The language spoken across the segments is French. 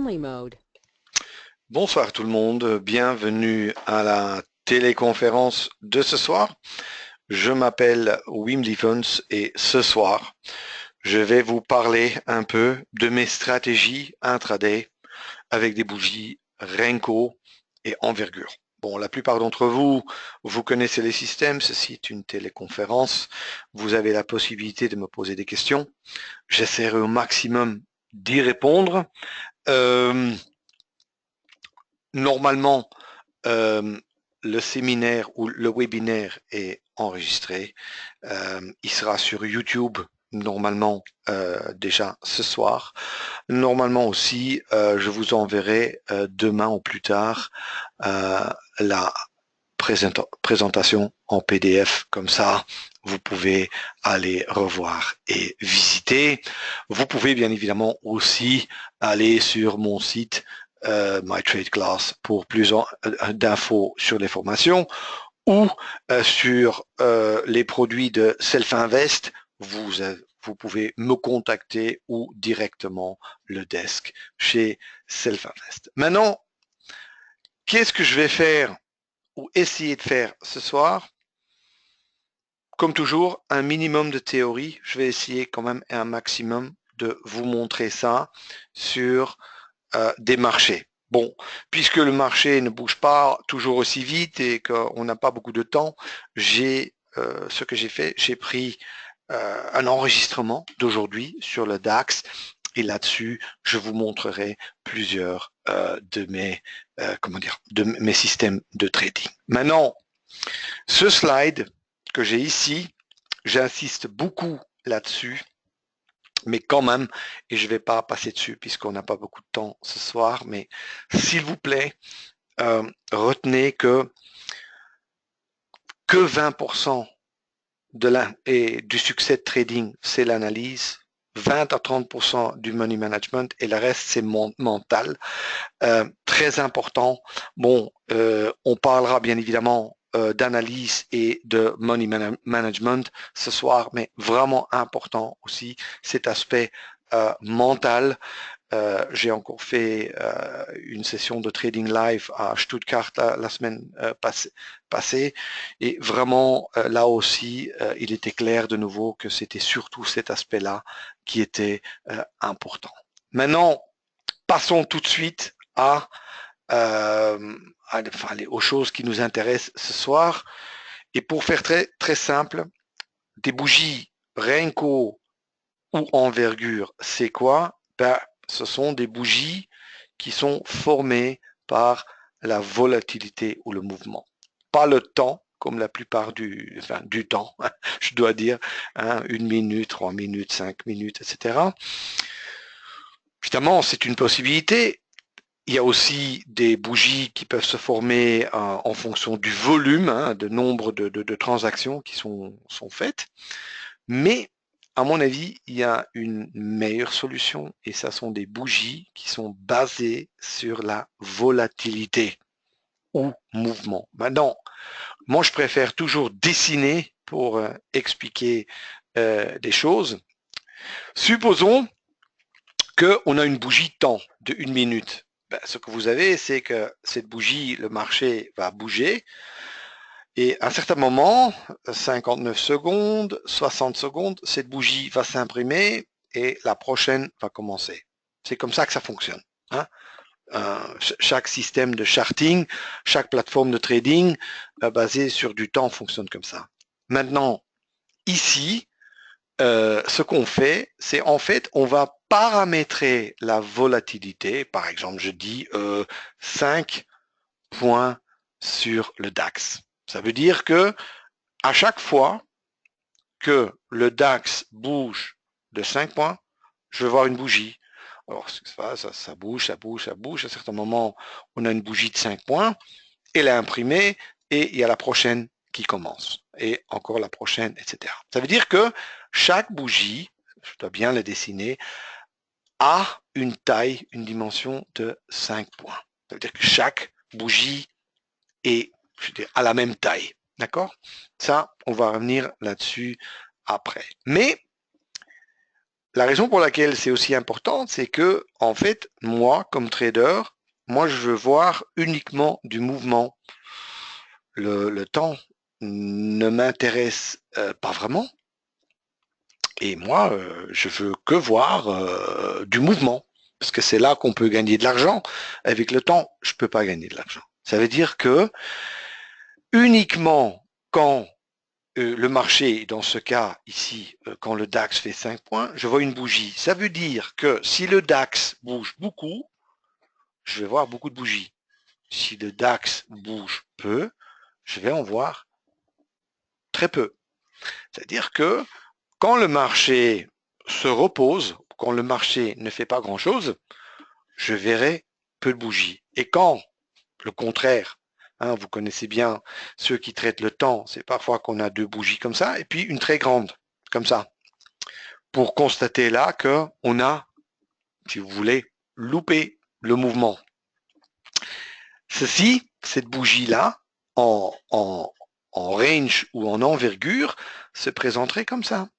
read-only mode. Bonsoir tout le monde, bienvenue à la téléconférence de ce soir. Je m'appelle Wim Lievens et ce soir, je vais vous parler un peu de mes stratégies intraday avec des bougies Renko et envergure. Bon, la plupart d'entre vous, vous connaissez les systèmes, ceci est une téléconférence, vous avez la possibilité de me poser des questions. J'essaierai au maximum d'y répondre. Normalement, le séminaire ou le webinaire est enregistré. Il sera sur YouTube normalement déjà ce soir. Normalement aussi, je vous enverrai demain ou plus tard la présentation en PDF. Comme ça, vous pouvez aller revoir et visiter. Vous pouvez bien évidemment aussi aller sur mon site My Trade Class pour plus d'infos sur les formations ou sur les produits de Self-Invest. Vous pouvez me contacter ou directement le desk chez Self-Invest. Maintenant, qu'est-ce que je vais faire ou essayer de faire ce soir? Comme toujours, un minimum de théorie. Je vais essayer quand même un maximum de vous montrer ça sur des marchés. Bon, puisque le marché ne bouge pas toujours aussi vite et qu'on n'a pas beaucoup de temps, ce que j'ai fait, j'ai pris un enregistrement d'aujourd'hui sur le DAX et là-dessus, je vous montrerai plusieurs de mes systèmes de trading. Maintenant, ce slide que j'ai ici, j'insiste beaucoup là-dessus, mais quand même, et je ne vais pas passer dessus puisqu'on n'a pas beaucoup de temps ce soir, mais s'il vous plaît, retenez que 20% du succès de trading, c'est l'analyse, 20 à 30% du money management et le reste, c'est mental. Très important. Bon, on parlera bien évidemment d'analyse et de money management ce soir, mais vraiment important aussi cet aspect mental. J'ai encore fait une session de trading live à Stuttgart la semaine passée et vraiment là aussi il était clair de nouveau que c'était surtout cet aspect-là qui était important. Maintenant, passons tout de suite aux choses qui nous intéressent ce soir. Et pour faire très, très simple, des bougies Renko ou envergure, c'est quoi? Ce sont des bougies qui sont formées par la volatilité ou le mouvement. Pas le temps, comme la plupart du temps, je dois dire, 1 minute, 3 minutes, 5 minutes, etc. Évidemment, c'est une possibilité. Il y a aussi des bougies qui peuvent se former en fonction du volume, de nombre de transactions qui sont faites. Mais, à mon avis, il y a une meilleure solution et ça sont des bougies qui sont basées sur la volatilité ou mouvement. Maintenant, moi, je préfère toujours dessiner pour expliquer des choses. Supposons qu'on a une bougie temps de 1 minute. Ce que vous avez, c'est que cette bougie, le marché va bouger et à un certain moment, 59 secondes, 60 secondes, cette bougie va s'imprimer et la prochaine va commencer. C'est comme ça que ça fonctionne. Hein. Chaque système de charting, chaque plateforme de trading basée sur du temps fonctionne comme ça. Maintenant, ici, ce qu'on fait, c'est en fait, on va paramétrer la volatilité. Par exemple, je dis 5 points sur le DAX. Ça veut dire que à chaque fois que le DAX bouge de 5 points, je vais voir une bougie. Alors, ça bouge, ça bouge, ça bouge. À certains moments, on a une bougie de 5 points, elle est imprimée et il y a la prochaine qui commence. Et encore la prochaine, etc. Ça veut dire que chaque bougie, je dois bien la dessiner, a une taille, une dimension de 5 points. Ça veut dire que chaque bougie est à la même taille. D'accord? Ça, on va revenir là-dessus après. Mais la raison pour laquelle c'est aussi important, c'est que, en fait, moi, comme trader, moi, je veux voir uniquement du mouvement. Le temps ne m'intéresse pas vraiment. Et moi, je veux que voir du mouvement. Parce que c'est là qu'on peut gagner de l'argent. Avec le temps, je ne peux pas gagner de l'argent. Ça veut dire que uniquement quand le marché, dans ce cas ici, quand le DAX fait 5 points, je vois une bougie. Ça veut dire que si le DAX bouge beaucoup, je vais voir beaucoup de bougies. Si le DAX bouge peu, je vais en voir très peu. C'est-à-dire que quand le marché se repose, quand le marché ne fait pas grand-chose, je verrai peu de bougies. Et quand le contraire, hein, vous connaissez bien ceux qui traitent le temps, c'est parfois qu'on a 2 bougies comme ça, et puis une très grande, comme ça, pour constater là qu'on a, si vous voulez, loupé le mouvement. Ceci, cette bougie-là, en range ou en envergure, se présenterait comme ça.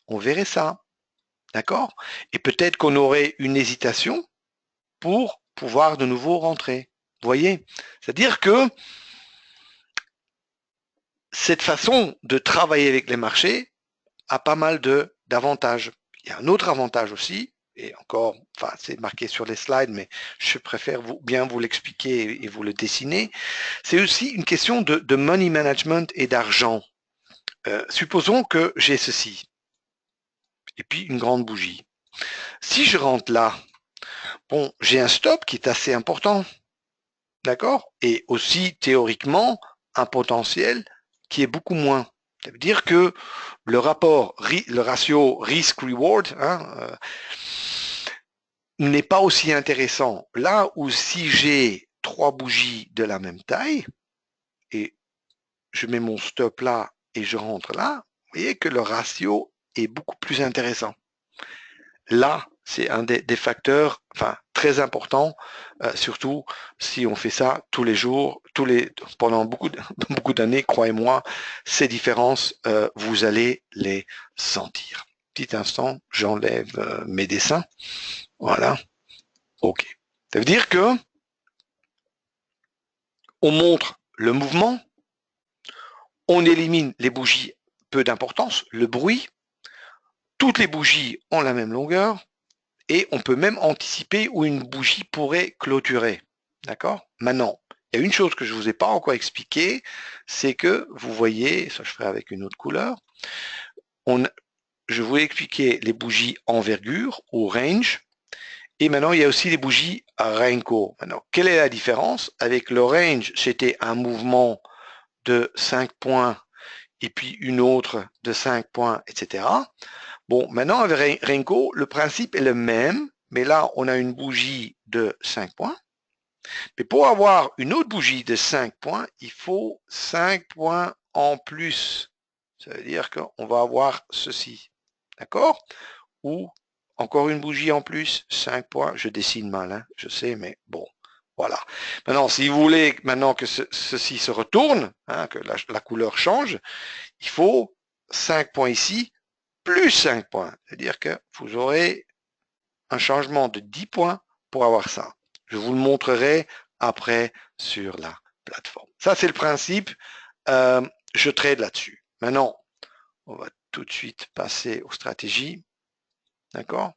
On verrait ça. D'accord? Et peut-être qu'on aurait une hésitation pour pouvoir de nouveau rentrer. Vous voyez? C'est-à-dire que cette façon de travailler avec les marchés a pas mal d'avantages. Il y a un autre avantage aussi, et encore, enfin, c'est marqué sur les slides, mais je préfère bien vous l'expliquer et vous le dessiner. C'est aussi une question de money management et d'argent. Supposons que j'ai ceci, et puis une grande bougie. Si je rentre là, bon, j'ai un stop qui est assez important, d'accord? Et aussi, théoriquement, un potentiel qui est beaucoup moins. Ça veut dire que le ratio risk-reward, hein, n'est pas aussi intéressant. Là où si j'ai 3 bougies de la même taille, et je mets mon stop là et je rentre là, vous voyez que le ratio est beaucoup plus intéressant. Là, c'est un des facteurs, enfin, très importants, surtout si on fait ça tous les jours, pendant beaucoup d'années, croyez-moi, ces différences, vous allez les sentir. Petit instant, j'enlève mes dessins. Voilà. OK. Ça veut dire que on montre le mouvement, on élimine les bougies peu d'importance, le bruit, toutes les bougies ont la même longueur, et on peut même anticiper où une bougie pourrait clôturer. D'accord? Maintenant, il y a une chose que je ne vous ai pas encore expliqué, c'est que vous voyez, ça je ferai avec une autre couleur, je vous ai expliqué les bougies envergure ou range, et maintenant il y a aussi les bougies Renko. Maintenant, quelle est la différence? Avec le range, c'était un mouvement de 5 points et puis une autre de 5 points, etc. Bon, maintenant avec Renko, le principe est le même, mais là on a une bougie de 5 points. Mais pour avoir une autre bougie de 5 points, il faut 5 points en plus. Ça veut dire qu'on va avoir ceci. D'accord? Ou encore une bougie en plus, 5 points. Je dessine mal, hein, je sais, mais bon. Voilà. Maintenant, si vous voulez maintenant que ceci se retourne, hein, que la couleur change, il faut 5 points ici, plus 5 points. C'est-à-dire que vous aurez un changement de 10 points pour avoir ça. Je vous le montrerai après sur la plateforme. Ça, c'est le principe. Je trade là-dessus. Maintenant, on va tout de suite passer aux stratégies. D'accord?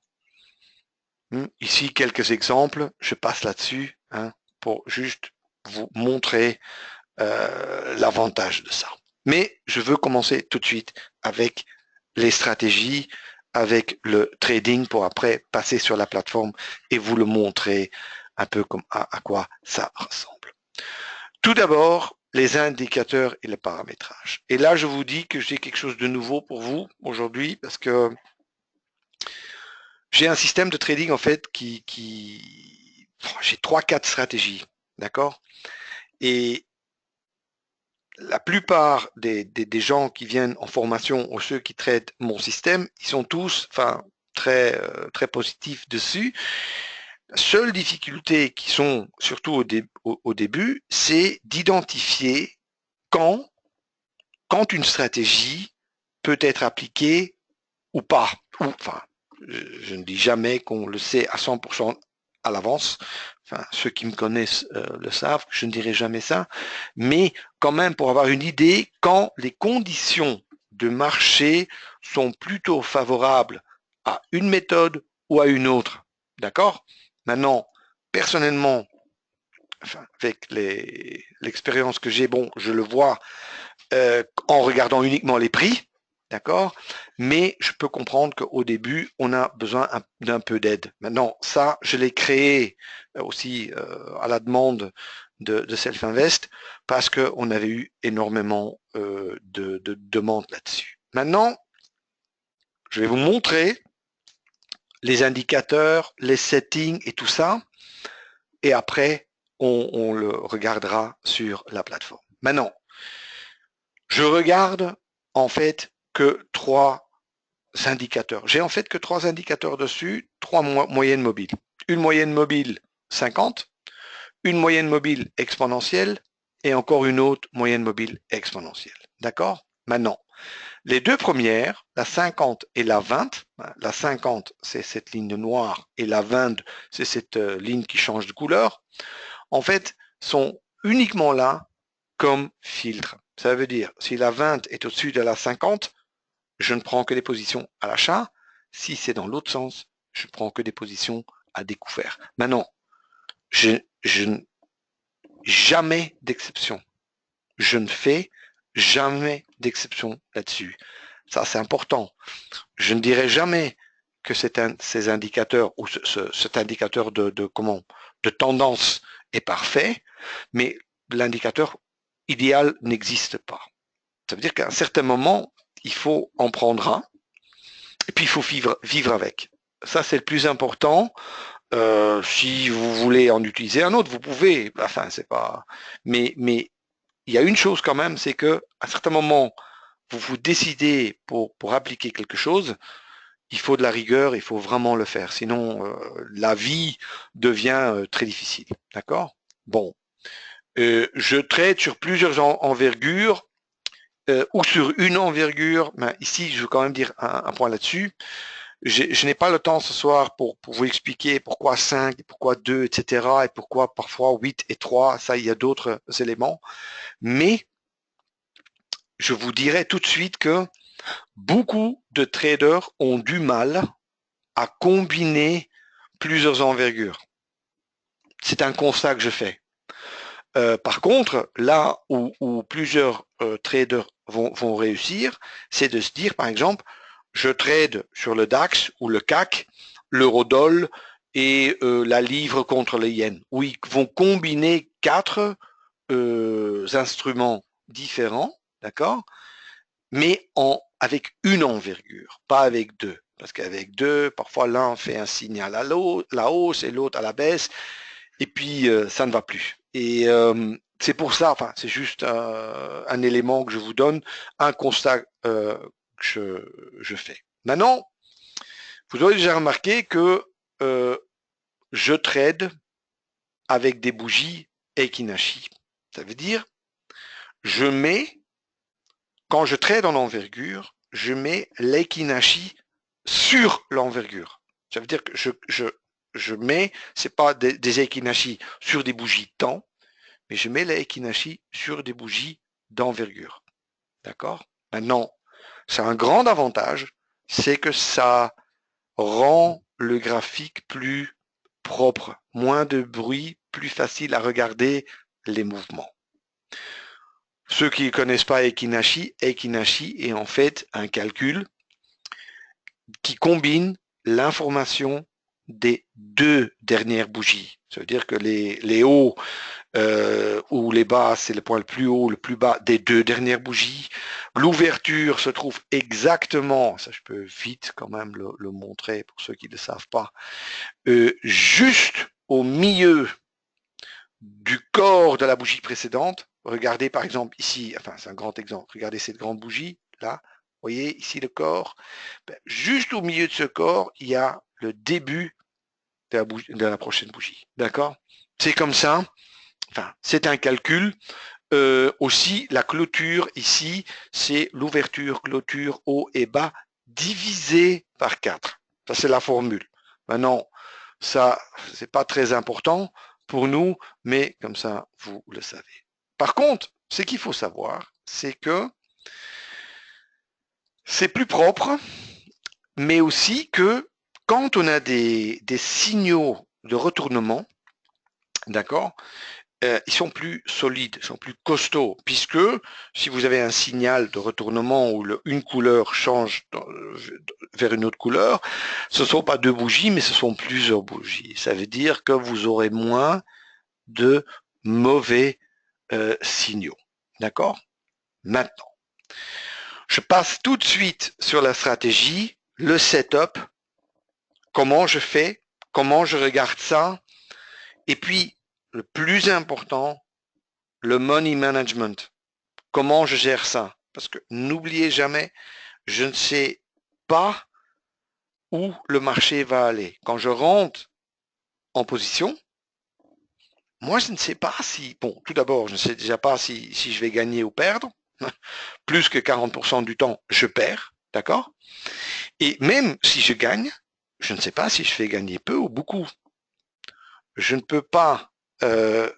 Ici, quelques exemples. Je passe là-dessus hein, pour juste vous montrer l'avantage de ça. Mais je veux commencer tout de suite avec les stratégies, avec le trading pour après passer sur la plateforme et vous le montrer un peu comme à quoi ça ressemble. Tout d'abord, les indicateurs et le paramétrage. Et là, je vous dis que j'ai quelque chose de nouveau pour vous aujourd'hui parce que j'ai un système de trading en fait j'ai 3-4 stratégies, d'accord? Et la plupart des gens qui viennent en formation ou ceux qui traitent mon système, ils sont tous très positifs dessus. La seule difficulté qui sont surtout au début, c'est d'identifier quand une stratégie peut être appliquée ou pas. Enfin, je ne dis jamais qu'on le sait à 100% à l'avance. Enfin, ceux qui me connaissent le savent, je ne dirai jamais ça. Mais quand même, pour avoir une idée, quand les conditions de marché sont plutôt favorables à une méthode ou à une autre. D'accord? Maintenant, personnellement, enfin, avec l'expérience que j'ai, bon, je le vois en regardant uniquement les prix, d'accord? Mais je peux comprendre qu'au début, on a besoin d'un peu d'aide. Maintenant, ça, je l'ai créé aussi à la demande de Self-Invest parce qu'on avait eu énormément de demandes là-dessus. Maintenant, je vais vous montrer les indicateurs, les settings et tout ça. Et après, on le regardera sur la plateforme. Maintenant, je regarde en fait que trois indicateurs. J'ai en fait que trois indicateurs dessus, trois moyennes mobiles. Une moyenne mobile 50, une moyenne mobile exponentielle et encore une autre moyenne mobile exponentielle. D'accord? Maintenant, les deux premières, la 50 et la 20, la 50 c'est cette ligne noire et la 20 c'est cette ligne qui change de couleur, en fait sont uniquement là comme filtre. Ça veut dire si la 20 est au-dessus de la 50, je ne prends que des positions à l'achat. Si c'est dans l'autre sens, je prends que des positions à découvert. Maintenant, jamais d'exception. Je ne fais jamais d'exception là-dessus. Ça, c'est important. Je ne dirai jamais que ces indicateurs ou cet indicateur de tendance est parfait, mais l'indicateur idéal n'existe pas. Ça veut dire qu'à un certain moment, il faut en prendre un, et puis il faut vivre avec. Ça, c'est le plus important. Si vous voulez en utiliser un autre, vous pouvez. Enfin, c'est pas. Mais il y a une chose quand même, c'est que à certains moments, vous vous décidez pour appliquer quelque chose, il faut de la rigueur, il faut vraiment le faire. Sinon, la vie devient très difficile. D'accord? Bon. Je traite sur plusieurs envergures ou sur une envergure. Ben, ici, je veux quand même dire un point là-dessus. Je n'ai pas le temps ce soir pour vous expliquer pourquoi 5, pourquoi 2, etc. et pourquoi parfois 8 et 3. Ça, il y a d'autres éléments. Mais je vous dirais tout de suite que beaucoup de traders ont du mal à combiner plusieurs envergures. C'est un constat que je fais. Par contre, là où plusieurs traders vont réussir, c'est de se dire, par exemple, je trade sur le DAX ou le CAC, l'eurodoll et la livre contre le yen, où ils vont combiner quatre instruments différents, d'accord, mais avec une envergure, pas avec deux. Parce qu'avec deux, parfois l'un fait un signal à la hausse et l'autre à la baisse, et puis ça ne va plus. Et c'est pour ça, enfin, c'est juste un élément que je vous donne, un constat que je fais. Maintenant, vous aurez déjà remarqué que je trade avec des bougies Eikinashi. Ça veut dire, je mets, quand je trade en envergure, je mets l'Eikinashi sur l'envergure. Ça veut dire que je mets, c'est pas des Eikinashi sur des bougies temps, mais je mets les Eikinashi sur des bougies d'envergure. D'accord? Maintenant, c'est un grand avantage, c'est que ça rend le graphique plus propre, moins de bruit, plus facile à regarder les mouvements. Ceux qui ne connaissent pas Eikinashi est en fait un calcul qui combine l'information des deux dernières bougies. Ça veut dire que les hauts ou les bas, c'est le point le plus haut, le plus bas des deux dernières bougies. L'ouverture se trouve exactement, ça je peux vite quand même le montrer pour ceux qui ne le savent pas, juste au milieu du corps de la bougie précédente. Regardez par exemple ici, enfin c'est un grand exemple, regardez cette grande bougie, là, vous voyez ici le corps. Ben, juste au milieu de ce corps, il y a le début de la prochaine bougie. D'accord? C'est comme ça. Enfin, c'est un calcul. Aussi, la clôture ici, c'est l'ouverture, clôture, haut et bas divisé par 4. Ça, c'est la formule. Maintenant, ça, c'est pas très important pour nous, mais comme ça, vous le savez. Par contre, ce qu'il faut savoir, c'est que c'est plus propre, mais aussi que quand on a des signaux de retournement, d'accord, ils sont plus solides, ils sont plus costauds, puisque si vous avez un signal de retournement où une couleur change vers une autre couleur, ce ne sont pas deux bougies, mais ce sont plusieurs bougies. Ça veut dire que vous aurez moins de mauvais signaux. D'accord? Maintenant, je passe tout de suite sur la stratégie, le setup, comment je fais, comment je regarde ça, et puis le plus important, le money management. Comment je gère ça? Parce que n'oubliez jamais, je ne sais pas où le marché va aller. Quand je rentre en position, moi, je ne sais pas si, bon, tout d'abord, je ne sais déjà pas si je vais gagner ou perdre. Plus que 40% du temps, je perds, d'accord? Et même si je gagne, je ne sais pas si je fais gagner peu ou beaucoup. Je ne peux pas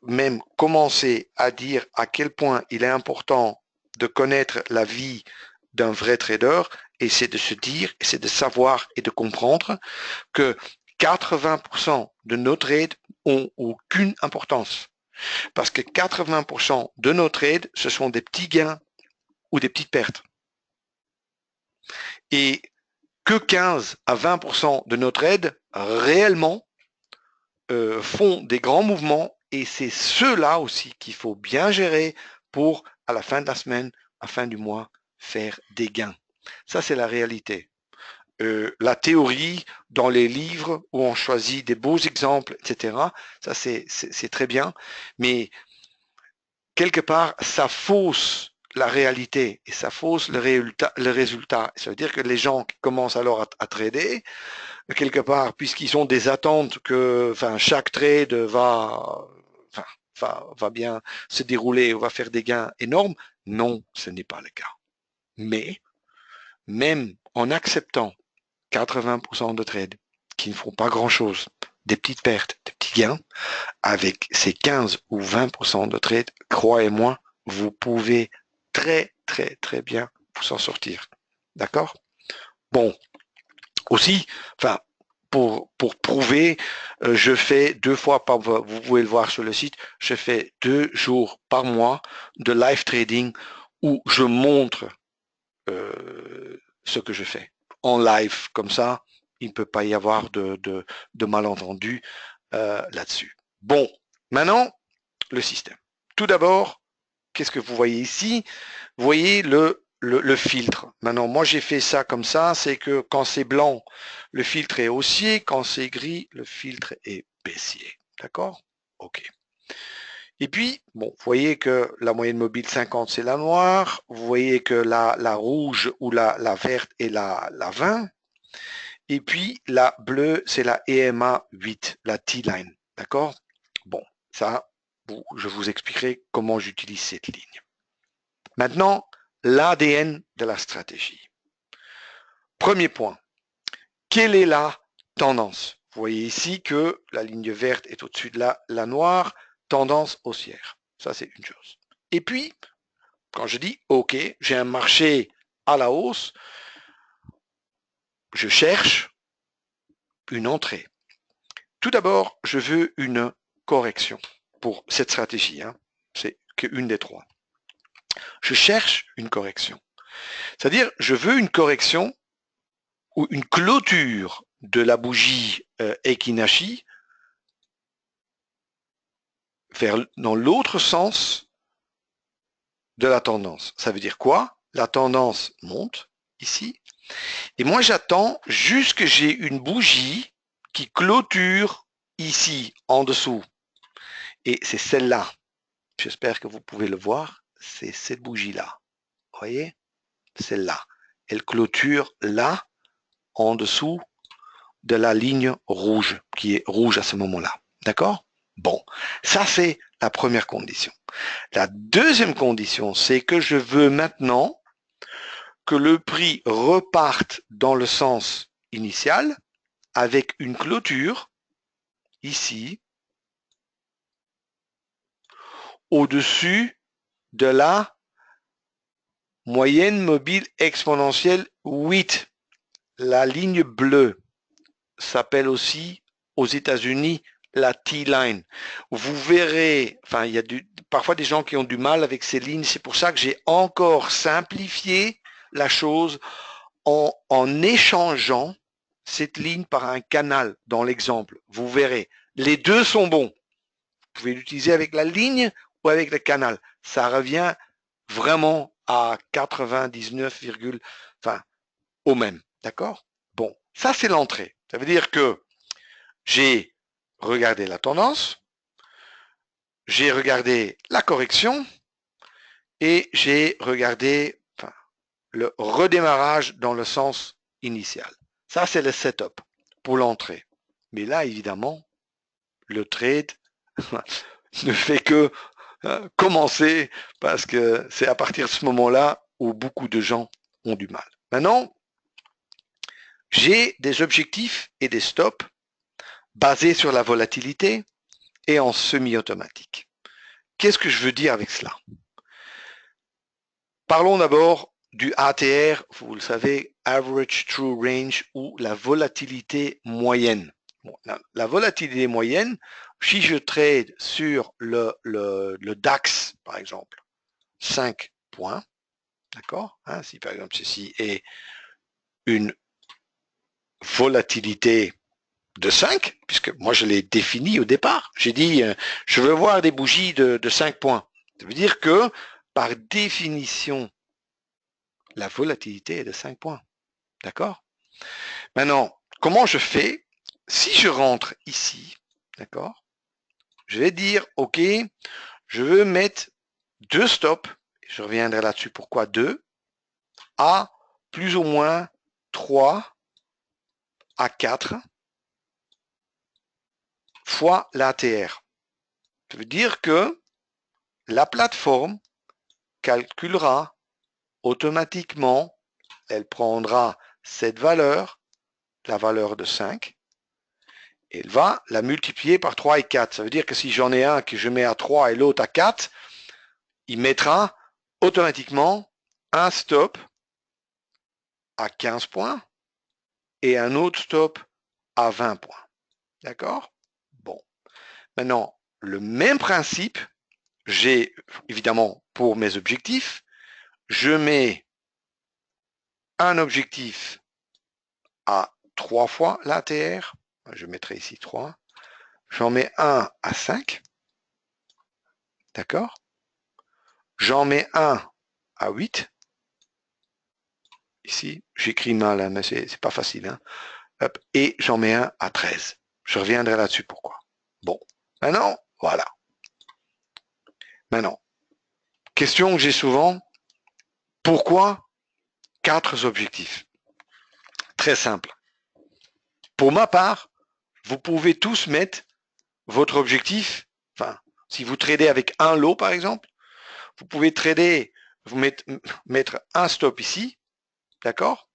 même commencer à dire à quel point il est important de connaître la vie d'un vrai trader, et c'est de se dire, c'est de savoir et de comprendre que 80% de nos trades ont aucune importance. Parce que 80% de nos trades, ce sont des petits gains ou des petites pertes. Et que 15 à 20% de nos trades, réellement, font des grands mouvements, et c'est ceux-là aussi qu'il faut bien gérer pour, à la fin de la semaine, à la fin du mois, faire des gains. Ça, c'est la réalité. La théorie dans les livres où on choisit des beaux exemples, etc., ça c'est très bien, mais quelque part, ça fausse la réalité et ça fausse le résultat. Ça veut dire que les gens qui commencent alors à trader, quelque part, puisqu'ils ont des attentes que enfin, chaque trade va bien se dérouler ou va faire des gains énormes, non, ce n'est pas le cas. Mais même en acceptant 80% de trades qui ne font pas grand-chose, des petites pertes, des petits gains, avec ces 15 ou 20% de trades, croyez-moi, vous pouvez très, très, très bien vous en sortir. D'accord? Bon, aussi, enfin, pour prouver, je fais 2 fois par mois, vous pouvez le voir sur le site, je fais 2 jours par mois de live trading où je montre ce que je fais en live. Comme ça, il ne peut pas y avoir de malentendu là-dessus. Bon, maintenant, le système. Tout d'abord, qu'est-ce que vous voyez ici? Vous voyez le filtre. Maintenant, moi, j'ai fait ça comme ça, c'est que quand c'est blanc, le filtre est haussier, quand c'est gris, le filtre est baissier. D'accord? OK. Et puis, bon, vous voyez que la moyenne mobile 50, c'est la noire. Vous voyez que la rouge ou la verte est la 20. Et puis, la bleue, c'est la EMA 8, la T-line. D'accord? Bon, ça, je vous expliquerai comment j'utilise cette ligne. Maintenant, l'ADN de la stratégie. Premier point, quelle est la tendance? Vous voyez ici que la ligne verte est au-dessus de la noire, tendance haussière. Ça, c'est une chose. Et puis, quand je dis OK, j'ai un marché à la hausse, je cherche une entrée. Tout d'abord, je veux une correction pour cette stratégie. Hein. C'est qu'une des trois. Je cherche une correction. C'est-à-dire, je veux une correction ou une clôture de la bougie Ekinashi dans l'autre sens de la tendance. Ça veut dire quoi? La tendance monte ici. Et moi, j'attends juste que j'ai une bougie qui clôture ici, en dessous. Et c'est celle-là. J'espère que vous pouvez le voir. C'est cette bougie-là. Vous voyez? Celle-là. Elle clôture là, en dessous de la ligne rouge, qui est rouge à ce moment-là. D'accord? Bon, ça c'est la première condition. La deuxième condition, c'est que je veux maintenant que le prix reparte dans le sens initial avec une clôture ici au-dessus de la moyenne mobile exponentielle 8. La ligne bleue s'appelle aussi aux États-Unis la T-line. Vous verrez, enfin, il y a parfois des gens qui ont du mal avec ces lignes. C'est pour ça que j'ai encore simplifié la chose en échangeant cette ligne par un canal dans l'exemple. Vous verrez, les deux sont bons. Vous pouvez l'utiliser avec la ligne ou avec le canal. Ça revient vraiment à 99, enfin, au même. D'accord? Bon, ça c'est l'entrée. Ça veut dire que j'ai regardé la tendance, j'ai regardé la correction et j'ai regardé le redémarrage dans le sens initial. Ça, c'est le setup pour l'entrée. Mais là, évidemment, le trade ne fait que commencer parce que c'est à partir de ce moment-là où beaucoup de gens ont du mal. Maintenant, j'ai des objectifs et des stops basés sur la volatilité et en semi-automatique. Qu'est-ce que je veux dire avec cela? Parlons d'abord du ATR, vous le savez, Average True Range, ou la volatilité moyenne. Bon, la volatilité moyenne, si je trade sur le DAX, par exemple, 5 points, d'accord, hein, si par exemple ceci est une volatilité de 5, puisque moi je l'ai défini au départ, j'ai dit je veux voir des bougies de 5 points. Ça veut dire que par définition, la volatilité est de 5 points. D'accord? Maintenant, comment je fais? Si je rentre ici, d'accord, je vais dire, OK, je veux mettre 2 stops, je reviendrai là-dessus, pourquoi 2, à plus ou moins 3 à 4 fois l'ATR. Ça veut dire que la plateforme calculera automatiquement, elle prendra cette valeur, la valeur de 5, et elle va la multiplier par 3 et 4. Ça veut dire que si j'en ai un que je mets à 3 et l'autre à 4, il mettra automatiquement un stop à 15 points et un autre stop à 20 points. D'accord? Bon. Maintenant, le même principe, j'ai évidemment pour mes objectifs, je mets un objectif à 3 fois l'ATR, je mettrai ici 3, j'en mets un à 5, d'accord? J'en mets un à 8, ici, j'écris mal, hein, mais c'est pas facile, hein. Hop, et j'en mets un à 13. Je reviendrai là-dessus pourquoi. Bon, maintenant, voilà. Maintenant, question que j'ai souvent, pourquoi 4 objectifs? Très simple. Pour ma part, vous pouvez tous mettre votre objectif, enfin, si vous tradez avec un lot par exemple, vous pouvez trader, vous mettre un stop ici, d'accord?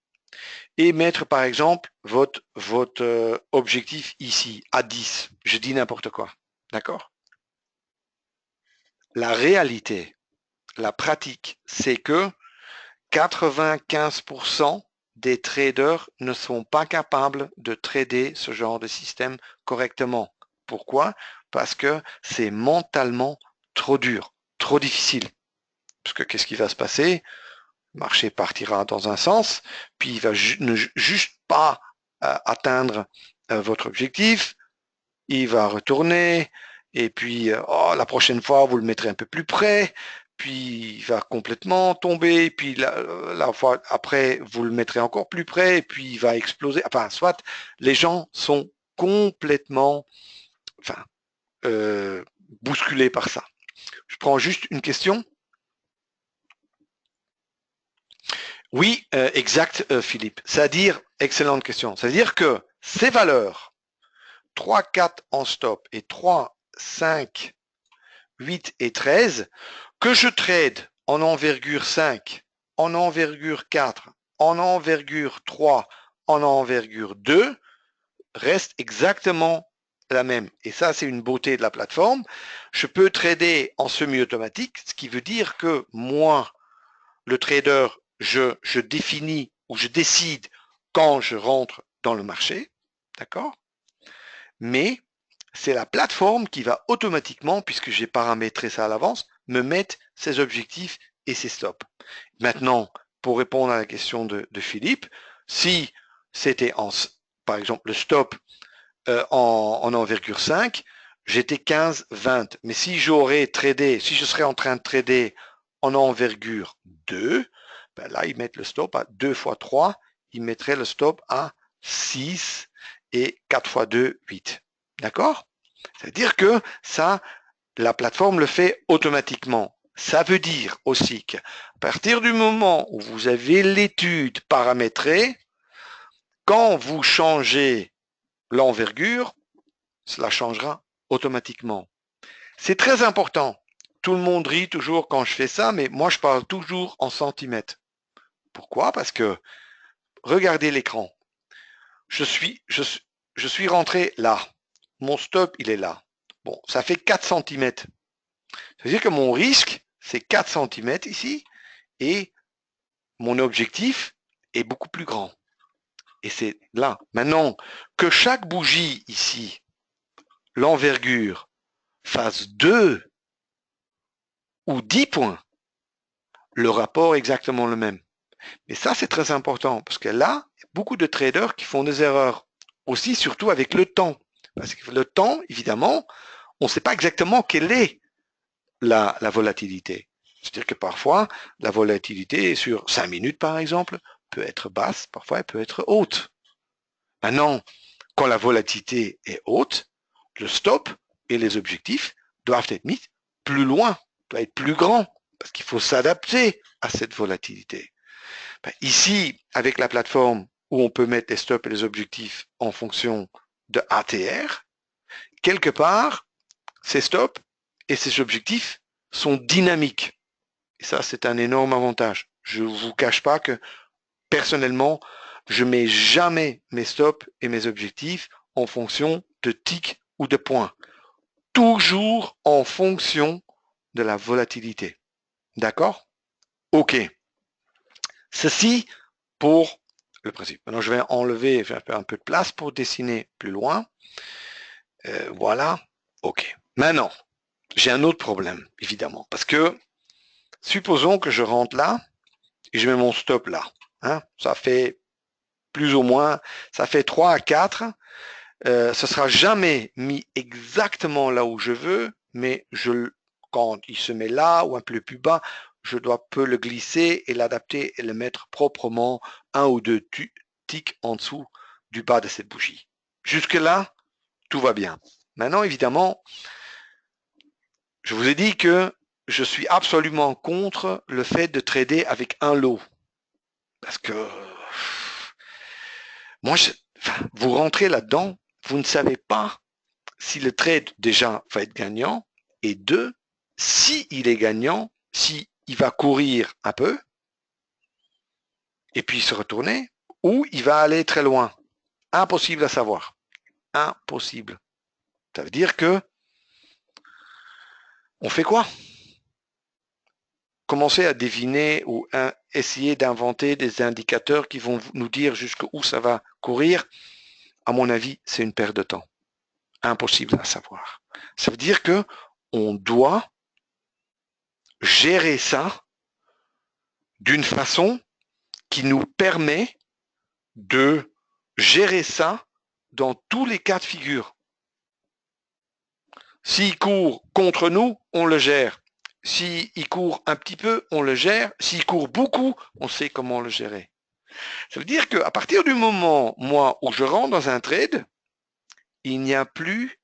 Et mettre par exemple votre objectif ici à 10. Je dis n'importe quoi, d'accord? La réalité, la pratique, c'est que 95% des traders ne sont pas capables de trader ce genre de système correctement. Pourquoi? Parce que c'est mentalement trop dur, trop difficile. Parce que qu'est-ce qui va se passer? Le marché partira dans un sens, puis il va ne juste pas atteindre votre objectif, il va retourner, et puis la prochaine fois, vous le mettrez un peu plus près, puis il va complètement tomber, puis la fois après, vous le mettrez encore plus près, et puis il va exploser. Enfin, soit les gens sont complètement bousculés par ça. Je prends juste une question. Oui, exact, Philippe. C'est-à-dire, excellente question. C'est-à-dire que ces valeurs, 3, 4 en stop et 3, 5, 8 et 13, que je trade en envergure 5 en envergure 4, en envergure 3, en envergure 2 reste exactement la même. Et ça, c'est une beauté de la plateforme. Je peux trader en semi-automatique, ce qui veut dire que moi, le trader, je définis ou je décide quand je rentre dans le marché, d'accord? Mais c'est la plateforme qui va automatiquement, puisque j'ai paramétré ça à l'avance, me mettre ses objectifs et ses stops. Maintenant, pour répondre à la question de Philippe, si c'était par exemple le stop en envergure 5, j'étais 15, 20. Mais si j'aurais tradé, si je serais en train de trader en envergure 2, ben là, ils mettent le stop à 2 fois 3, ils mettraient le stop à 6 et 4 fois 2, 8. D'accord? C'est-à-dire que ça, la plateforme le fait automatiquement. Ça veut dire aussi qu'à partir du moment où vous avez l'étude paramétrée, quand vous changez l'envergure, cela changera automatiquement. C'est très important. Tout le monde rit toujours quand je fais ça, mais moi je parle toujours en centimètres. Pourquoi? Parce que regardez l'écran. Je suis rentré là. Mon stop, il est là. Bon, ça fait 4 centimètres. C'est-à-dire que mon risque, c'est 4 centimètres ici, et mon objectif est beaucoup plus grand. Et c'est là. Maintenant, que chaque bougie ici, l'envergure, fasse 2 ou 10 points, le rapport est exactement le même. Et ça, c'est très important, parce que là, il y a beaucoup de traders qui font des erreurs. Aussi, surtout avec le temps. Parce que le temps, évidemment, on ne sait pas exactement quelle est la volatilité. C'est-à-dire que parfois, la volatilité sur 5 minutes, par exemple, peut être basse, parfois elle peut être haute. Maintenant, quand la volatilité est haute, le stop et les objectifs doivent être mis plus loin, doivent être plus grands, parce qu'il faut s'adapter à cette volatilité. Ici, avec la plateforme où on peut mettre les stops et les objectifs en fonction de ATR, quelque part, ces stops et ces objectifs sont dynamiques. Et ça, c'est un énorme avantage. Je ne vous cache pas que personnellement, je mets jamais mes stops et mes objectifs en fonction de ticks ou de points. Toujours en fonction de la volatilité. D'accord? OK. Ceci pour le principe. Maintenant, je vais enlever, faire un peu de place pour dessiner plus loin. Voilà. OK. Maintenant, j'ai un autre problème, évidemment, parce que supposons que je rentre là et je mets mon stop là. Hein, ça fait plus ou moins, ça fait 3 à 4. Ce sera jamais mis exactement là où je veux, mais quand il se met là ou un peu plus bas, je dois peu le glisser et l'adapter et le mettre proprement un ou deux ticks en dessous du bas de cette bougie. Jusque-là, tout va bien. Maintenant, évidemment, je vous ai dit que je suis absolument contre le fait de trader avec un lot. Parce que moi, vous rentrez là-dedans, vous ne savez pas si le trade déjà va être gagnant, et deux, si il est gagnant, si il va courir un peu, et puis se retourner, ou il va aller très loin. Impossible à savoir. Impossible. Ça veut dire que on fait quoi? Commencer à deviner ou essayer d'inventer des indicateurs qui vont nous dire jusqu'où ça va courir, à mon avis, c'est une perte de temps. Impossible à savoir. Ça veut dire que on doit gérer ça d'une façon qui nous permet de gérer ça dans tous les cas de figure. S'il court contre nous, on le gère. S'il court un petit peu, on le gère. S'il court beaucoup, on sait comment le gérer. Ça veut dire qu'à partir du moment, moi, où je rentre dans un trade, il n'y a plus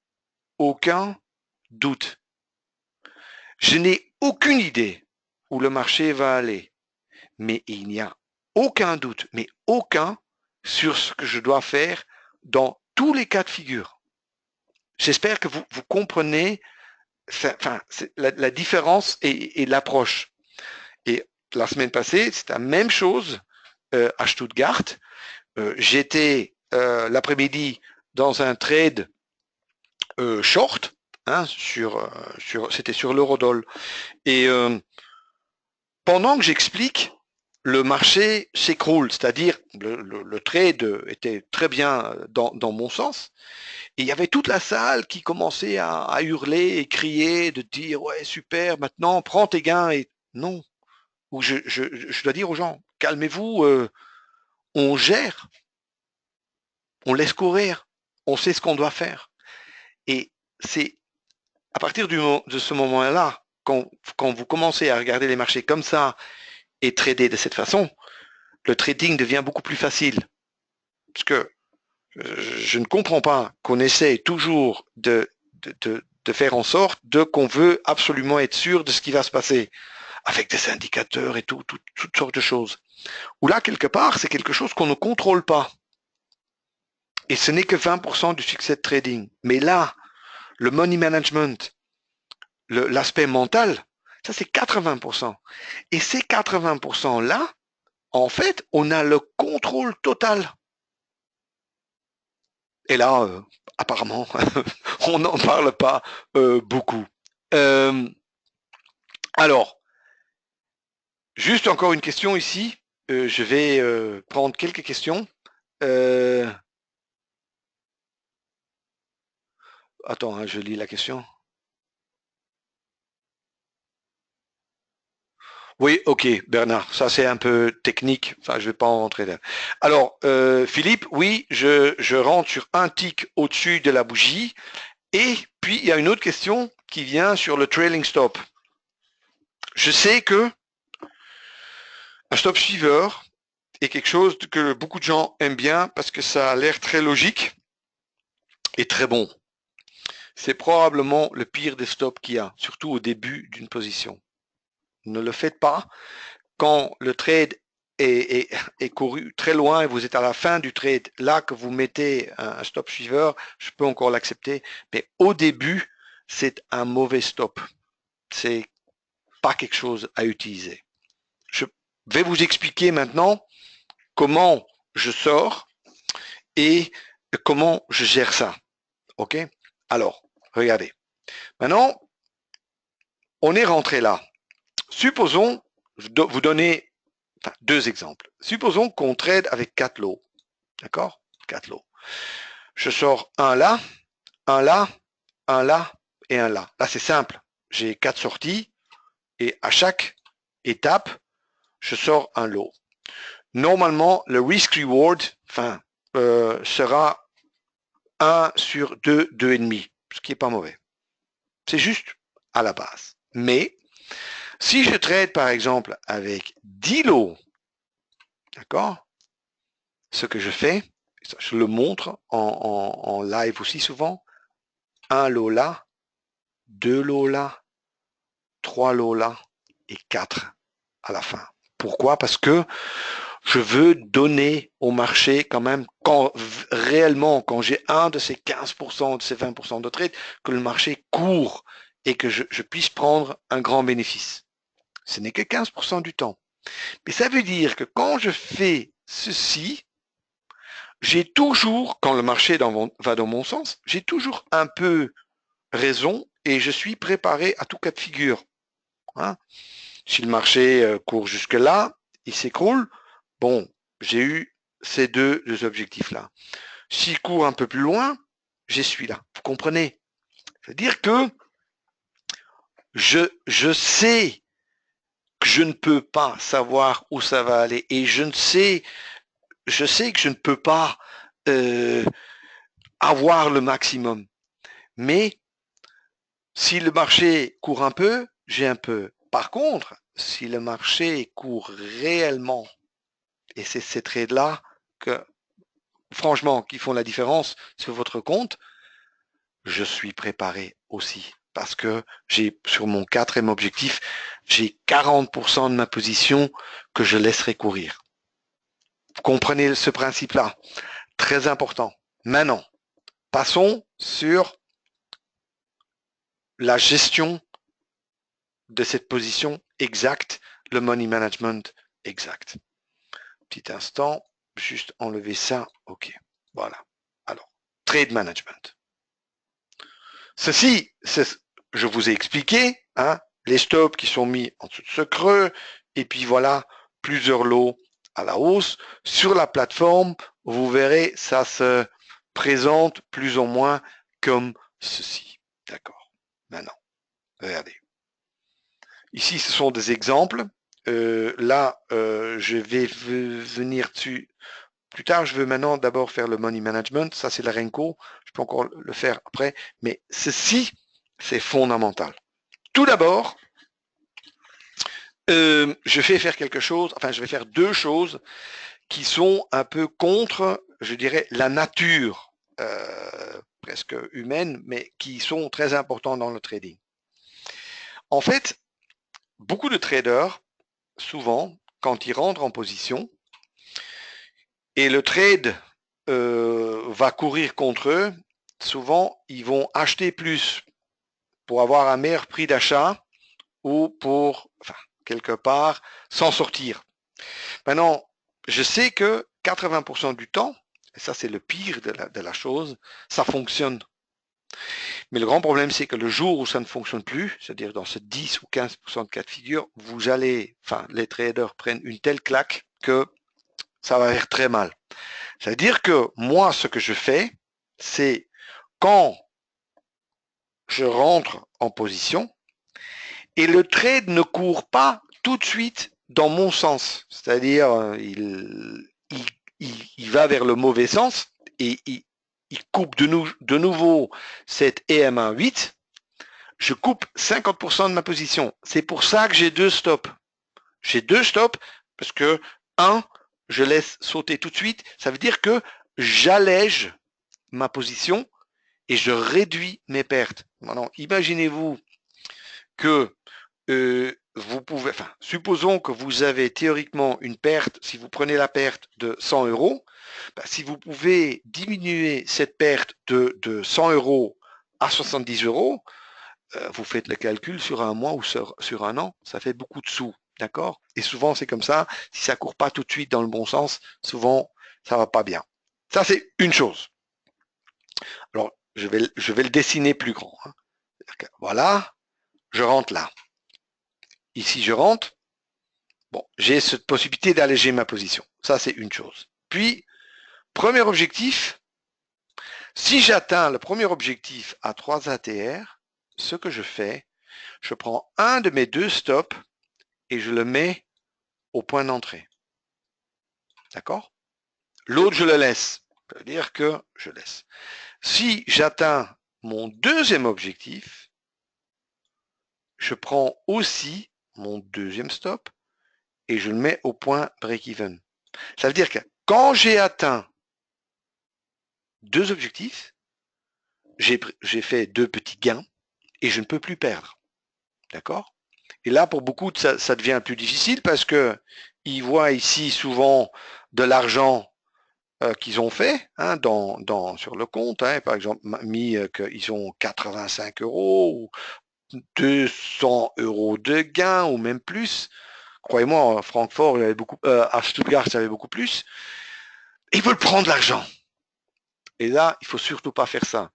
aucun doute. Je n'ai aucune idée où le marché va aller, mais il n'y a aucun doute, mais aucun, sur ce que je dois faire dans tous les cas de figure. J'espère que vous comprenez la différence et l'approche. Et la semaine passée, c'est la même chose à Stuttgart. J'étais l'après-midi dans un trade short, hein, c'était sur l'eurodoll. Et pendant que j'explique, le marché s'écroule, c'est-à-dire le trade était très bien dans mon sens. Et il y avait toute la salle qui commençait à hurler et crier, de dire ouais super, maintenant prends tes gains et non. Ou je dois dire aux gens, calmez-vous, on gère, on laisse courir, on sait ce qu'on doit faire. Et c'est à partir de ce moment-là, quand vous commencez à regarder les marchés comme ça et trader de cette façon, le trading devient beaucoup plus facile. Parce que je ne comprends pas qu'on essaye toujours de faire en sorte qu'on veut absolument être sûr de ce qui va se passer avec des indicateurs et toutes sortes de choses. Ou là, quelque part, c'est quelque chose qu'on ne contrôle pas. Et ce n'est que 20% du succès de trading. Mais là, le money management, l'aspect mental, ça c'est 80%. Et ces 80%-là, en fait, on a le contrôle total. Et là, apparemment, on n'en parle pas beaucoup. Alors, juste encore une question ici. Je vais prendre quelques questions. Attends, hein, je lis la question. Oui, ok, Bernard, ça c'est un peu technique, enfin je vais pas en rentrer là. Alors, Philippe, oui, je rentre sur un tick au-dessus de la bougie, et puis il y a une autre question qui vient sur le trailing stop. Je sais que un stop suiveur est quelque chose que beaucoup de gens aiment bien parce que ça a l'air très logique et très bon. C'est probablement le pire des stops qu'il y a, surtout au début d'une position. Ne le faites pas. Quand le trade est couru très loin et vous êtes à la fin du trade, là que vous mettez un stop suiveur, je peux encore l'accepter. Mais au début, c'est un mauvais stop. C'est pas quelque chose à utiliser. Je vais vous expliquer maintenant comment je sors et comment je gère ça. OK? Alors, regardez. Maintenant, on est rentré là. Supposons, je dois vous donner deux exemples. Supposons qu'on trade avec 4 lots. D'accord? 4 lots. Je sors un là, un là, un là et un là. Là, c'est simple. J'ai 4 sorties et à chaque étape, je sors un lot. Normalement, le risk-reward sera 1 sur 2, 2,5, ce qui n'est pas mauvais. C'est juste à la base. Mais si je trade par exemple avec 10 lots, d'accord, ce que je fais, je le montre en live aussi souvent, un lot là, 2 lots là, 3 lots là et 4 à la fin. Pourquoi? Parce que je veux donner au marché quand même, réellement, quand j'ai un de ces 15%, de ces 20% de trade, que le marché court et que je puisse prendre un grand bénéfice. Ce n'est que 15% du temps. Mais ça veut dire que quand je fais ceci, j'ai toujours, quand le marché va dans mon sens, j'ai toujours un peu raison et je suis préparé à tout cas de figure. Hein? Si le marché court jusque-là, il s'écroule. Bon, j'ai eu ces deux objectifs-là. S'il court un peu plus loin, j'ai celui-là. Vous comprenez? C'est-à-dire que je sais que je ne peux pas savoir où ça va aller et je sais que je ne peux pas avoir le maximum. Mais si le marché court un peu, j'ai un peu. Par contre, si le marché court réellement, et c'est ces trades-là que, franchement, qui font la différence sur votre compte, je suis préparé aussi. Parce que j'ai, sur mon quatrième objectif, j'ai 40% de ma position que je laisserai courir. Vous comprenez ce principe-là? Très important. Maintenant, passons sur la gestion de cette position exacte le money management exact. Petit instant, juste enlever ça. OK, voilà. Alors, trade management. Ceci, je vous ai expliqué, hein, les stops qui sont mis en dessous de ce creux, et puis voilà, plusieurs lots à la hausse. Sur la plateforme, vous verrez, ça se présente plus ou moins comme ceci. D'accord. Maintenant, regardez. Ici, ce sont des exemples. Là, je vais venir dessus plus tard. Je veux maintenant d'abord faire le money management. Ça, c'est la Renko. Je peux encore le faire après. Mais ceci, c'est fondamental. Tout d'abord, je vais faire quelque chose, enfin, je vais faire deux choses qui sont un peu contre, je dirais, la nature presque humaine, mais qui sont très importantes dans le trading. En fait, beaucoup de traders, souvent, quand ils rentrent en position, et le trade va courir contre eux, souvent, ils vont acheter plus pour avoir un meilleur prix d'achat ou pour, enfin, quelque part, s'en sortir. Maintenant, je sais que 80% du temps, et ça c'est le pire de la chose, ça fonctionne. Mais le grand problème, c'est que le jour où ça ne fonctionne plus, c'est-à-dire dans ce 10 ou 15% de cas de figure, vous allez, enfin, les traders prennent une telle claque que ça va faire très mal. C'est-à-dire que moi, ce que je fais, c'est quand je rentre en position et le trade ne court pas tout de suite dans mon sens. C'est-à-dire, il va vers le mauvais sens et il coupe de nouveau cette EMA 8. Je coupe 50% de ma position. C'est pour ça que j'ai deux stops. J'ai deux stops parce que, un, je laisse sauter tout de suite. Ça veut dire que j'allège ma position et je réduis mes pertes. Maintenant, imaginez-vous que vous pouvez, enfin, supposons que vous avez théoriquement une perte, si vous prenez la perte de 100 euros, ben, si vous pouvez diminuer cette perte de 100 euros à 70 euros, vous faites le calcul sur un mois ou sur un an, ça fait beaucoup de sous, d'accord? Et souvent c'est comme ça, si ça court pas tout de suite dans le bon sens, souvent ça va pas bien. Ça c'est une chose. Alors je vais le dessiner plus grand. Hein. Voilà, je rentre là. Ici je rentre, bon, j'ai cette possibilité d'alléger ma position. Ça c'est une chose. Puis, premier objectif, si j'atteins le premier objectif à 3 ATR, ce que je fais, je prends un de mes deux stops et je le mets au point d'entrée. D'accord? L'autre, je le laisse. Ça veut dire que je laisse. Si j'atteins mon deuxième objectif, je prends aussi mon deuxième stop et je le mets au point break-even. Ça veut dire que quand j'ai atteint deux objectifs, j'ai fait deux petits gains et je ne peux plus perdre. D'accord? Et là, pour beaucoup, ça devient plus difficile parce que ils voient ici souvent de l'argent qu'ils ont fait hein, sur le compte. Hein, par exemple, mis qu'ils ont 85 euros ou 200 euros de gains ou même plus. Croyez-moi, à Francfort, il y avait beaucoup, à Stuttgart, il y avait beaucoup plus. Ils veulent prendre l'argent. Et là, il faut surtout pas faire ça.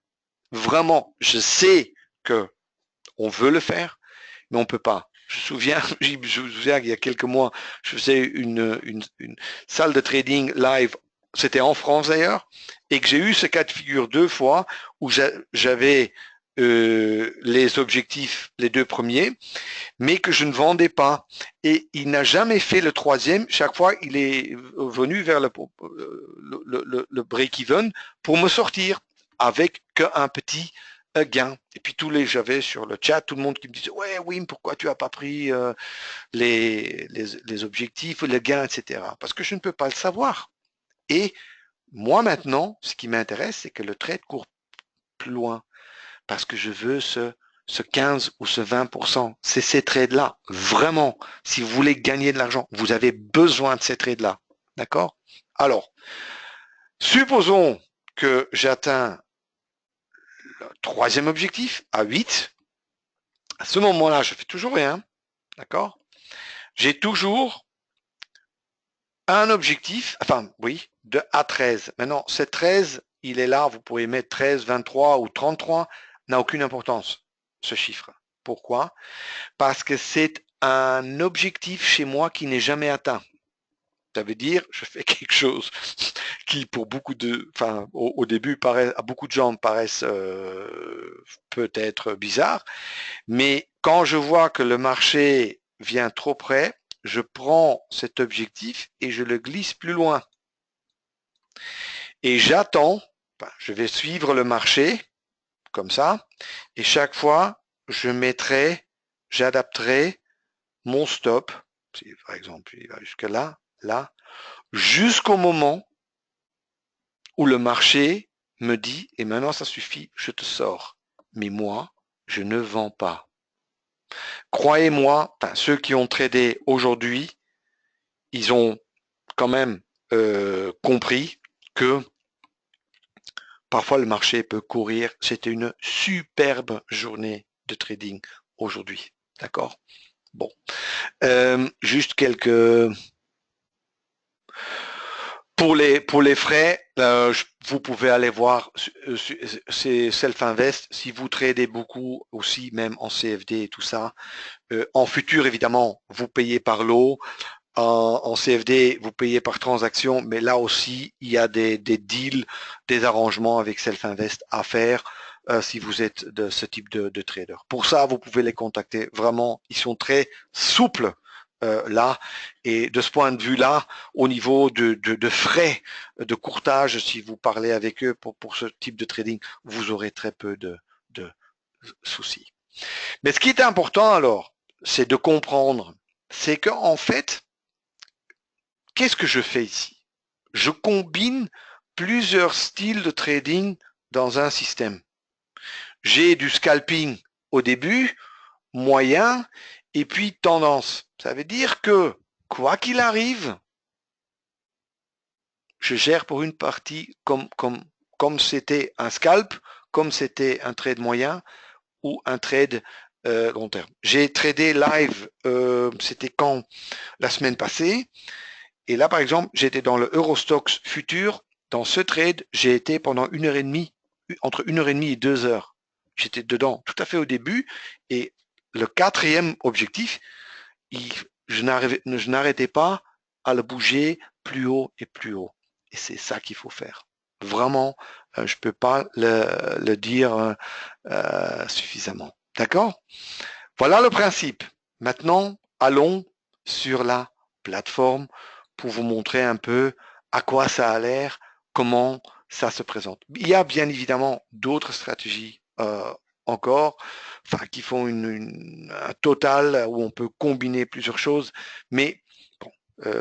Vraiment, je sais que on veut le faire, mais on peut pas. Je me souviens qu'il y a quelques mois, je faisais une salle de trading live, c'était en France d'ailleurs, et que j'ai eu ce cas de figure deux fois où j'avais les objectifs, les deux premiers, mais que je ne vendais pas. Et il n'a jamais fait le troisième. Chaque fois, il est venu vers le break-even pour me sortir avec qu'un petit gain. Et puis j'avais sur le chat tout le monde qui me disait ouais Wim, pourquoi tu as pas pris les objectifs, le gain, etc. Parce que je ne peux pas le savoir. Et moi maintenant, ce qui m'intéresse, c'est que le trade court plus loin parce que je veux ce 15 ou ce 20%. C'est ces trades-là. Vraiment, si vous voulez gagner de l'argent, vous avez besoin de ces trades-là. D'accord? Alors, supposons que j'atteins le troisième objectif à 8. À ce moment-là, je fais toujours rien. D'accord? J'ai toujours un objectif, enfin oui, de A13. Maintenant, ce 13, il est là, vous pouvez mettre 13, 23 ou 33, n'a aucune importance, ce chiffre. Pourquoi? Parce que c'est un objectif chez moi qui n'est jamais atteint. Ça veut dire, je fais quelque chose qui, pour beaucoup de, enfin, au début, à beaucoup de gens paraissent peut-être bizarre, mais quand je vois que le marché vient trop près, je prends cet objectif et je le glisse plus loin. Et j'attends, je vais suivre le marché, comme ça, et chaque fois, j'adapterai mon stop, si par exemple il va jusque là, là, jusqu'au moment où le marché me dit, et maintenant ça suffit, je te sors. Mais moi, je ne vends pas. Croyez-moi, ceux qui ont tradé aujourd'hui, ils ont quand même compris que parfois le marché peut courir. C'était une superbe journée de trading aujourd'hui. D'accord? Bon. Juste quelques... Pour les frais, vous pouvez aller voir, c'est Self-Invest. Si vous tradez beaucoup aussi, même en CFD et tout ça, en futur, évidemment, vous payez par lot. En CFD, vous payez par transaction, mais là aussi, il y a des deals, des arrangements avec Self-Invest à faire si vous êtes de ce type de trader. Pour ça, vous pouvez les contacter. Vraiment, ils sont très souples là. Et de ce point de vue-là, au niveau de frais de courtage, si vous parlez avec eux pour ce type de trading, vous aurez très peu de soucis. Mais ce qui est important alors, c'est de comprendre, c'est qu'en fait, qu'est-ce que je fais ici? Je combine plusieurs styles de trading dans un système. J'ai du scalping au début, moyen, et puis tendance. Ça veut dire que, quoi qu'il arrive, je gère pour une partie comme c'était un scalp, comme c'était un trade moyen ou un trade long terme. J'ai tradé live, c'était quand? La semaine passée. Et là, par exemple, j'étais dans le Eurostoxx futur. Dans ce trade, j'ai été pendant 1h30, entre 1h30 et 2 heures. J'étais dedans tout à fait au début. Et le quatrième objectif, je n'arrêtais pas à le bouger plus haut et plus haut. Et c'est ça qu'il faut faire. Vraiment, je ne peux pas le dire suffisamment. D'accord? Voilà le principe. Maintenant, allons sur la plateforme pour vous montrer un peu à quoi ça a l'air, comment ça se présente. Il y a bien évidemment d'autres stratégies encore, qui font un total où on peut combiner plusieurs choses, mais bon,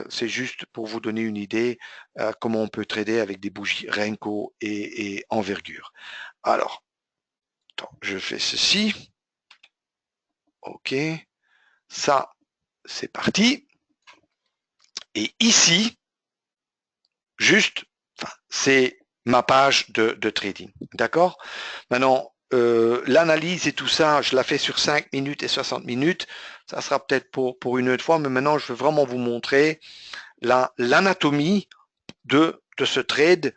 c'est juste pour vous donner une idée comment on peut trader avec des bougies Renko et envergure. Alors, je fais ceci. OK, ça, c'est parti. Et ici, juste, c'est ma page de trading. D'accord? Maintenant, l'analyse et tout ça, je la fais sur 5 minutes et 60 minutes. Ça sera peut-être pour une autre fois, mais maintenant, je veux vraiment vous montrer l'anatomie de ce trade,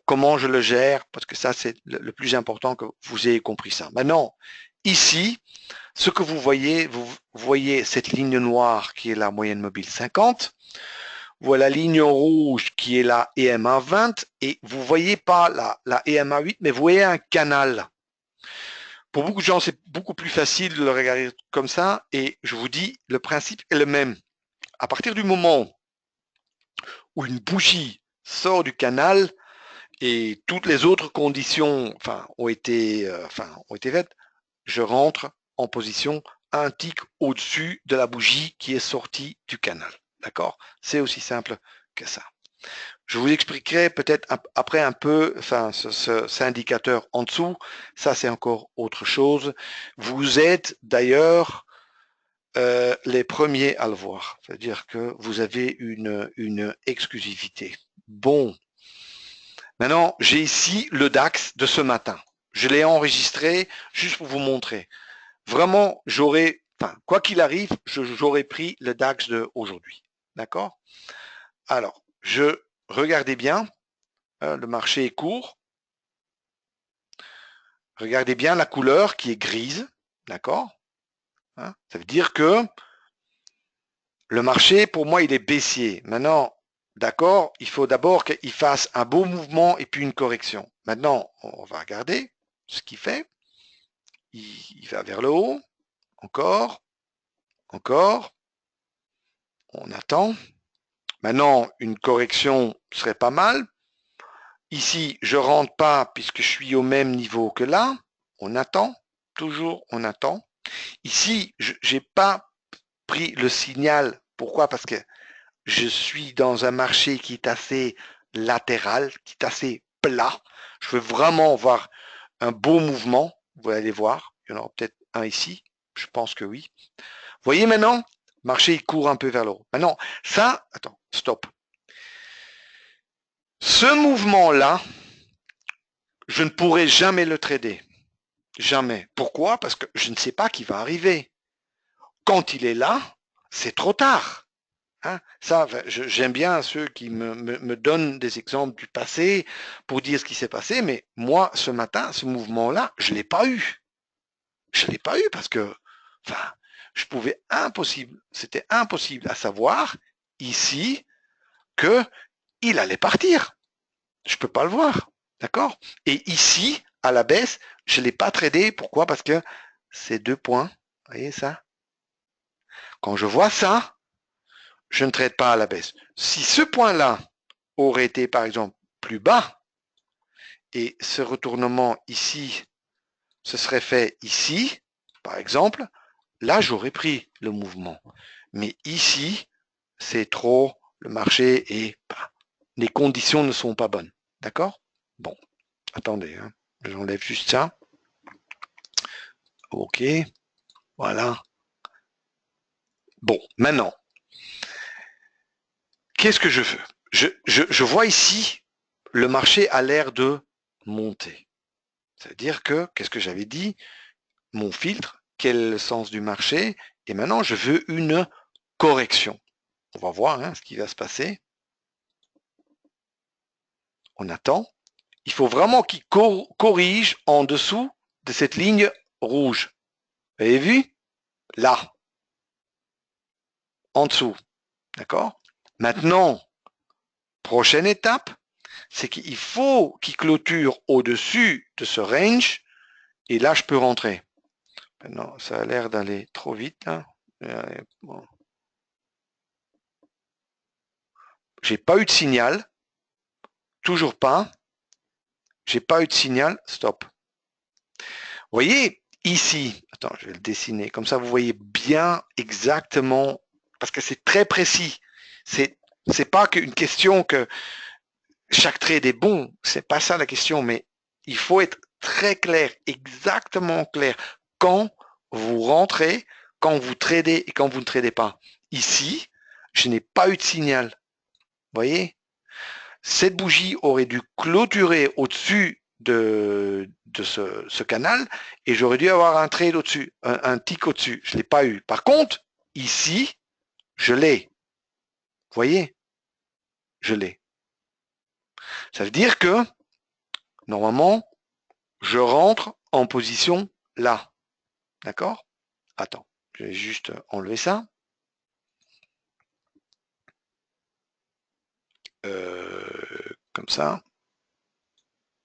comment je le gère, parce que ça, c'est le plus important que vous ayez compris ça. Maintenant, ici, ce que vous voyez cette ligne noire qui est la moyenne mobile 50. Voilà la ligne rouge qui est la EMA 20 et vous voyez pas la EMA 8, mais vous voyez un canal. Pour beaucoup de gens, c'est beaucoup plus facile de le regarder comme ça et je vous dis, le principe est le même. À partir du moment où une bougie sort du canal et toutes les autres conditions ont été faites, je rentre en position un tick au-dessus de la bougie qui est sortie du canal. D'accord? C'est aussi simple que ça. Je vous expliquerai peut-être après un peu, cet indicateur en dessous, ça c'est encore autre chose. Vous êtes d'ailleurs les premiers à le voir, c'est-à-dire que vous avez une exclusivité. Bon, maintenant j'ai ici le DAX de ce matin. Je l'ai enregistré juste pour vous montrer. Vraiment, enfin, quoi qu'il arrive, j'aurais pris le DAX de aujourd'hui. D'accord? Alors, regardez bien, le marché est court. Regardez bien la couleur qui est grise. D'accord? Ça veut dire que le marché, pour moi, il est baissier. Maintenant, d'accord, il faut d'abord qu'il fasse un beau mouvement et puis une correction. Maintenant, on va regarder ce qu'il fait. Il va vers le haut. Encore. Encore. On attend. Maintenant, une correction serait pas mal. Ici, je rentre pas puisque je suis au même niveau que là. On attend. Toujours, on attend. Ici, je n'ai pas pris le signal. Pourquoi? Parce que je suis dans un marché qui est assez latéral, qui est assez plat. Je veux vraiment voir un beau mouvement. Vous allez voir. Il y en aura peut-être un ici. Je pense que oui. Vous voyez maintenant, le marché il court un peu vers le haut. Maintenant, ça, attends, stop. Ce mouvement-là, je ne pourrai jamais le trader. Jamais. Pourquoi? Parce que je ne sais pas qui va arriver. Quand il est là, c'est trop tard. Hein, ça, j'aime bien ceux qui me donnent des exemples du passé pour dire ce qui s'est passé, mais moi, ce matin, ce mouvement-là, je ne l'ai pas eu. Je ne l'ai pas eu parce que, enfin, c'était impossible à savoir ici que il allait partir. Je ne peux pas le voir. D'accord? Et ici, à la baisse, je ne l'ai pas tradé. Pourquoi? Parce que c'est 2 points. Vous voyez ça? Quand je vois ça, je ne trade pas à la baisse. Si ce point-là aurait été, par exemple, plus bas, et ce retournement ici, se serait fait ici, par exemple, là, j'aurais pris le mouvement. Mais ici, c'est trop, le marché est, les conditions ne sont pas bonnes. D'accord? Bon, attendez, hein, j'enlève juste ça. OK, voilà. Bon, maintenant, qu'est-ce que je veux? Je vois ici, le marché a l'air de monter. C'est-à-dire que, qu'est-ce que j'avais dit? Mon filtre, quel est le sens du marché? Et maintenant, je veux une correction. On va voir hein, ce qui va se passer. On attend. Il faut vraiment qu'il corrige en dessous de cette ligne rouge. Vous avez vu? Là. En dessous. D'accord? Maintenant, prochaine étape, c'est qu'il faut qu'il clôture au-dessus de ce range et là, je peux rentrer. Maintenant, ça a l'air d'aller trop vite. Hein. Bon. J'ai pas eu de signal. Toujours pas. J'ai pas eu de signal. Stop. Vous voyez, ici, attends, je vais le dessiner. Comme ça, vous voyez bien exactement, parce que c'est très précis. C'est pas qu'une question que chaque trade est bon. C'est pas ça la question, mais il faut être très clair, exactement clair. Quand vous rentrez, quand vous tradez et quand vous ne tradez pas. Ici, je n'ai pas eu de signal. Vous voyez? Cette bougie aurait dû clôturer au-dessus de ce canal et j'aurais dû avoir un trade au-dessus, un tick au-dessus. Je ne l'ai pas eu. Par contre, ici, je l'ai. Vous voyez? Je l'ai. Ça veut dire que, normalement, je rentre en position là. D'accord? Attends, je vais juste enlever ça. Comme ça.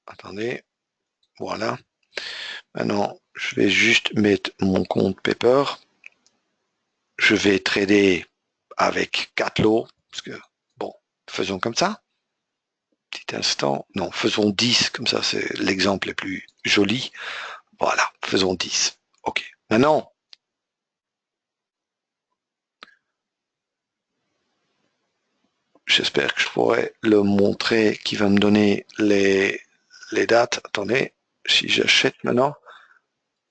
Attendez. Voilà. Maintenant, je vais juste mettre mon compte Paper. Je vais trader avec 4 lots. Parce que, bon, faisons comme ça. Petit instant. Non, faisons 10. Comme ça, c'est l'exemple le plus joli. Voilà, faisons 10. OK. Maintenant, j'espère que je pourrai le montrer qui va me donner les dates. Attendez, si j'achète maintenant,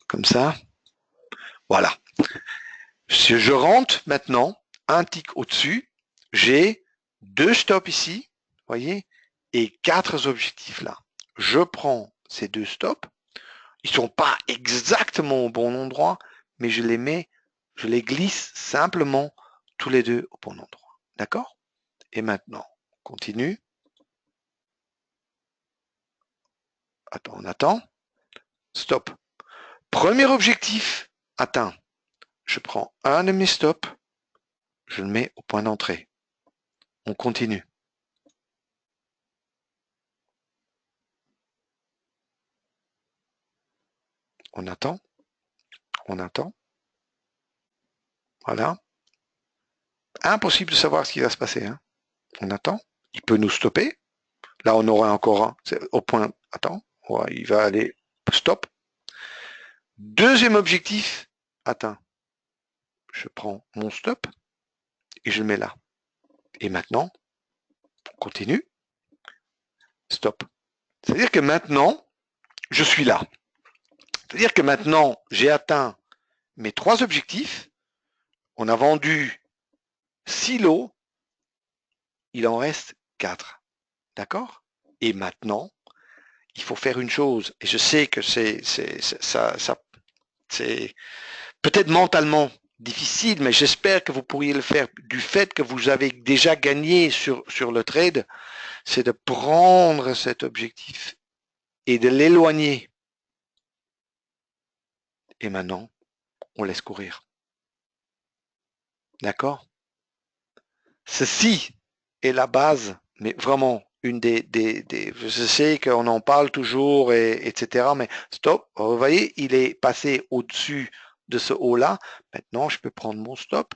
comme ça. Voilà. Si je rentre maintenant, un tick au-dessus, j'ai 2 stops ici, voyez, et 4 objectifs là. Je prends ces 2 stops. Ils ne sont pas exactement au bon endroit, mais je les mets Je les glisse simplement tous les deux au bon endroit. D'accord? Et maintenant, on continue. Attends, on attend. Stop. Premier objectif atteint. Je prends un de mes stops, je le mets au point d'entrée. On continue. On attend. On attend. Voilà. Impossible de savoir ce qui va se passer. Hein. On attend. Il peut nous stopper. Là, on aura encore un. C'est au point. Attends. Ouais, il va aller. Stop. Deuxième objectif atteint. Je prends mon stop et je le mets là. Et maintenant, on continue. Stop. C'est-à-dire que maintenant, je suis là. C'est-à-dire que maintenant, j'ai atteint mes 3 objectifs. On a vendu 6 lots. Il en reste 4. D'accord? Et maintenant, il faut faire une chose. Et je sais que c'est peut-être mentalement difficile, mais j'espère que vous pourriez le faire du fait que vous avez déjà gagné sur le trade, c'est de prendre cet objectif et de l'éloigner. Et maintenant, on laisse courir. D'accord? Ceci est la base, mais vraiment une je sais qu'on en parle toujours, etc. Mais stop, vous voyez, il est passé au-dessus de ce haut-là. Maintenant, je peux prendre mon stop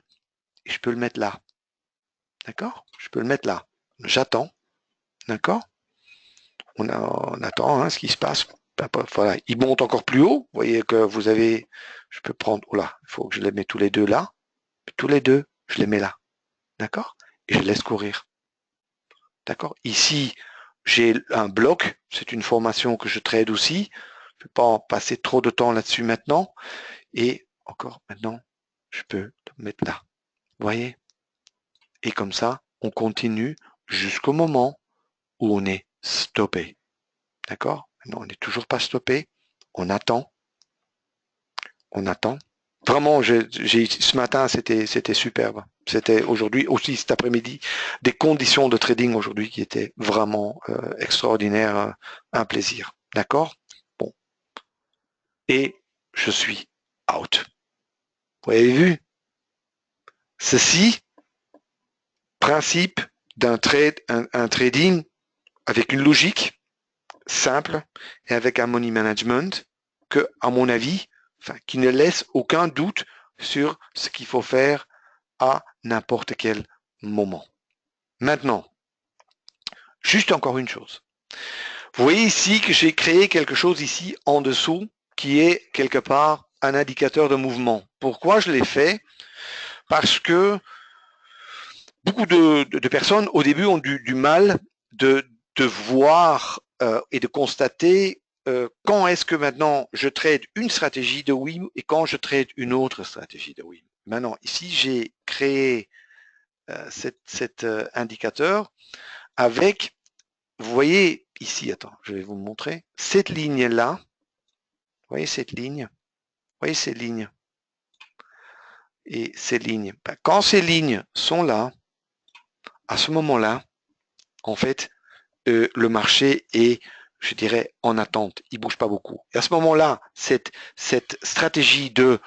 et je peux le mettre là. D'accord? Je peux le mettre là. J'attends. D'accord? On attend hein, ce qui se passe. Voilà, il monte encore plus haut. Vous voyez que vous avez, je peux prendre, oh là, il faut que je les mette tous les deux là. Tous les deux, je les mets là. D'accord? Et je laisse courir. D'accord? Ici, j'ai un bloc. C'est une formation que je trade aussi. Je ne vais pas en passer trop de temps là-dessus maintenant. Et encore maintenant, je peux le mettre là. Vous voyez? Et comme ça, on continue jusqu'au moment où on est stoppé. D'accord? Maintenant, on n'est toujours pas stoppé. On attend. On attend. Vraiment, ce matin, c'était superbe. C'était aujourd'hui aussi cet après-midi des conditions de trading aujourd'hui qui étaient vraiment extraordinaires, un plaisir. D'accord? Bon. Et je suis out. Vous avez vu? Ceci, principe d'un trade, un trading avec une logique simple et avec un money management que, à mon avis, qui ne laisse aucun doute sur ce qu'il faut faire à n'importe quel moment. Maintenant, juste encore une chose. Vous voyez ici que j'ai créé quelque chose ici en dessous qui est quelque part un indicateur de mouvement. Pourquoi je l'ai fait? Parce que beaucoup de personnes au début ont du mal de voir et de constater quand est-ce que maintenant je trade une stratégie de WIM et quand je trade une autre stratégie de WIM. Maintenant, ici, j'ai créé cet indicateur avec, vous voyez ici, attends, je vais vous montrer, cette ligne-là, vous voyez cette ligne, vous voyez ces lignes et ces lignes. Quand ces lignes sont là, à ce moment-là, en fait, le marché est, je dirais, en attente. Il bouge pas beaucoup. Et à ce moment-là, cette stratégie de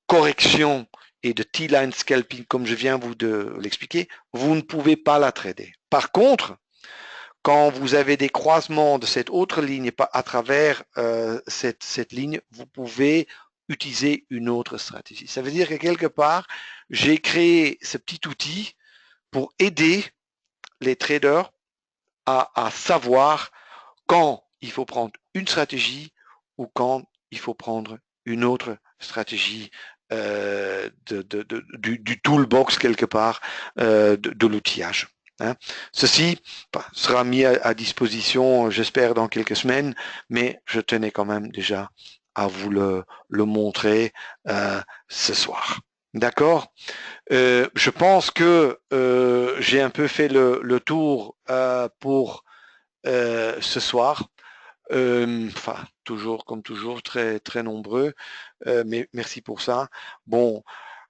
correction et de T-line scalping, comme je viens vous de l'expliquer, vous ne pouvez pas la trader. Par contre, quand vous avez des croisements de cette autre ligne à travers cette ligne, vous pouvez utiliser une autre stratégie. Ça veut dire que quelque part, j'ai créé ce petit outil pour aider les traders à savoir quand il faut prendre une stratégie ou quand il faut prendre une autre stratégie du toolbox quelque part de l'outillage. Hein. Ceci sera mis à disposition, j'espère, dans quelques semaines, mais je tenais quand même déjà à vous le montrer ce soir. D'accord? Je pense que j'ai un peu fait le tour pour ce soir. Toujours, comme toujours, très, très nombreux. Mais merci pour ça. Bon,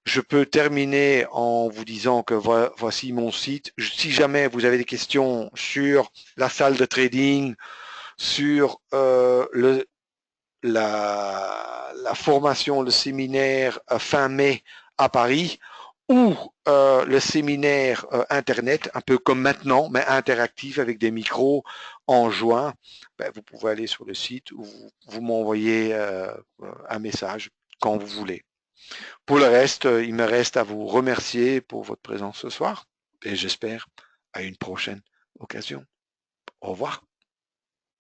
Je peux terminer en vous disant que voici mon site. Si jamais vous avez des questions sur la salle de trading, sur la formation, le séminaire fin mai à Paris, ou le séminaire Internet, un peu comme maintenant, mais interactif avec des micros en juin, ben, vous pouvez aller sur le site ou vous m'envoyez un message quand vous voulez. Pour le reste, il me reste à vous remercier pour votre présence ce soir et j'espère à une prochaine occasion. Au revoir.